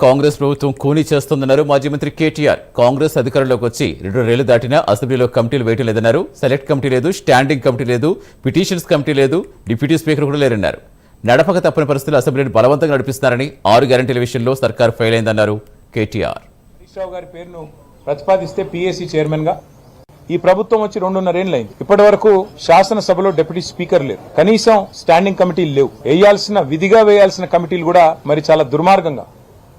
కాంగ్రెస్ ప్రభుత్వం కూనీ చేస్తోందన్నారు మాజీ మంత్రి కేటీఆర్. కాంగ్రెస్ అధికారంలోకి వచ్చి 2 ఏళ్లు దాటినా అసెంబ్లీలో కమిటీలు వేయటం లేదన్నారు. సెలెక్ట్ కమిటీ లేదు, స్టాండింగ్ కమిటీ లేదు, పిటిషన్స్ కమిటీ లేదు, డిప్యూటీ స్పీకర్ కూడా లేరన్నారు. నడపక తప్పని పరిస్థితులు అసెంబ్లీని బలవంతంగా నడిపిస్తున్నారని 6 గ్యారంటీల విషయంలో సర్కార్ ఫెయిల్ అయిందన్నారు కేటీఆర్. హరీష్ రావు గారి పేరును ప్రతిపాదిస్తే పీఏసీ చైర్మన్ గా ఈ ప్రభుత్వం వచ్చి 2.5 ఏళ్లైంది. ఇప్పటి వరకు శాసనసభలో డిప్యూటీ స్పీకర్ లేరు, కనీసం స్టాండింగ్ కమిటీలు లేవు. విధిగా వేయాల్సిన కమిటీలు కూడా మరి చాలా దుర్మార్గంగా.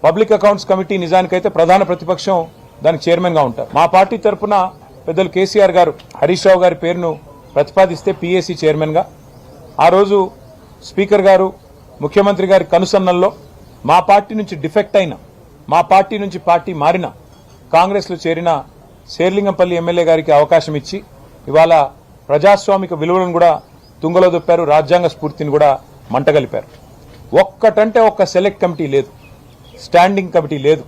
పబ్లిక్ అకౌంట్స్ కమిటీ నిజానికైతే ప్రధాన ప్రతిపక్షం దానికి చైర్మన్ గా ఉంటారు. మా పార్టీ తరఫున పెద్దలు కేసీఆర్ గారు హరీష్ రావు గారి పేరును ప్రతిపాదిస్తే పీఏసీ చైర్మన్ గా ఆ రోజు స్పీకర్ గారు ముఖ్యమంత్రి గారి కనుసన్నల్లో మా పార్టీ నుంచి డిఫెక్ట్ అయిన, మా పార్టీ నుంచి పార్టీ మారిన, కాంగ్రెస్ లో చేరిన శేర్లింగంపల్లి ఎమ్మెల్యే గారికి అవకాశం ఇచ్చి ఇవాళ ప్రజాస్వామిక విలువలను కూడా తుంగలో దొప్పారు, రాజ్యాంగ స్ఫూర్తిని కూడా మంటగలిపారు. ఒక్కటంటే ఒక్క సెలెక్ట్ కమిటీ లేదు, స్టాండింగ్ కమిటీ లేదు,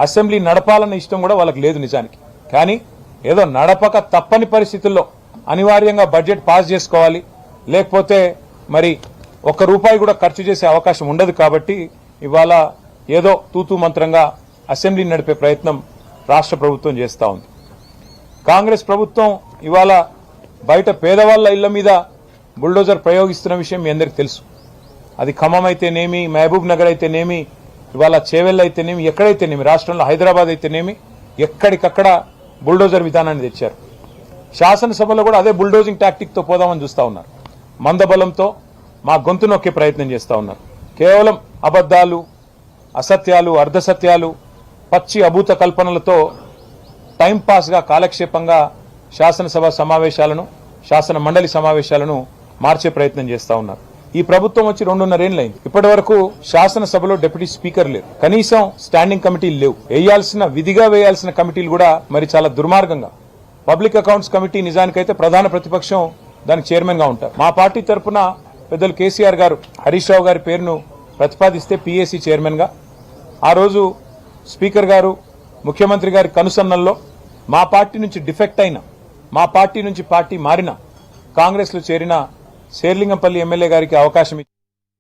అసెంబ్లీ నడపాలన్న ఇష్టం కూడా వాళ్ళకి లేదు నిజానికి. కానీ ఏదో నడపక తప్పని పరిస్థితుల్లో అనివార్యంగా బడ్జెట్ పాస్ చేసుకోవాలి, లేకపోతే మరి ₹1 కూడా ఖర్చు చేసే అవకాశం ఉండదు. కాబట్టి ఇవాళ ఏదో తూతూ మంత్రంగా అసెంబ్లీ నడిపే ప్రయత్నం రాష్ట్ర ప్రభుత్వం చేస్తూ ఉంది. కాంగ్రెస్ ప్రభుత్వం ఇవాళ బయట పేదవాళ్ల ఇళ్ల మీద బుల్డోజర్ ప్రయోగిస్తున్న విషయం మీ అందరికీ తెలుసు. అది ఖమ్మం అయితేనేమి, మహబూబ్ నగర్ అయితేనేమి, ఇవాళ చేవెళ్ల అయితేనేమి, ఎక్కడైతేనేమి, రాష్ట్రంలో హైదరాబాద్ అయితేనేమి, ఎక్కడికక్కడ బుల్డోజర్ విధానాన్ని తెచ్చారు. శాసనసభలో కూడా అదే బుల్డోజింగ్ టాక్టిక్ తో పోదామని చూస్తా ఉన్నారు. మందబలంతో మా గొంతు నొక్కే ప్రయత్నం చేస్తా ఉన్నారు. కేవలం అబద్దాలు, అసత్యాలు, అర్ధసత్యాలు, పచ్చి అభూత కల్పనలతో టైంపాస్ గా, కాలక్షేపంగా శాసనసభ సమావేశాలను, శాసన మండలి సమావేశాలను మార్చే ప్రయత్నం చేస్తా ఉన్నారు. ఈ ప్రభుత్వం వచ్చి 2.5 ఏళ్లైంది. ఇప్పటి వరకు శాసనసభలో డిప్యూటీ స్పీకర్ లేరు, కనీసం స్టాండింగ్ కమిటీలు లేవు. విధిగా వేయాల్సిన కమిటీలు కూడా మరి చాలా దుర్మార్గంగా. పబ్లిక్ అకౌంట్స్ కమిటీ నిజానికైతే ప్రధాన ప్రతిపక్షం దానికి చైర్మన్ గా ఉంటారు. మా పార్టీ తరఫున పెద్దలు కేసీఆర్ గారు హరీష్ రావు గారి పేరును ప్రతిపాదిస్తే పీఏసీ చైర్మన్ గా ఆ రోజు స్పీకర్ గారు ముఖ్యమంత్రి గారి కనుసన్నల్లో మా పార్టీ నుంచి డిఫెక్ట్ అయిన, మా పార్టీ నుంచి పార్టీ మారిన, కాంగ్రెస్ లో చేరిన శేర్లింగంపల్లి ఎమ్మెల్యే గారికి అవకాశం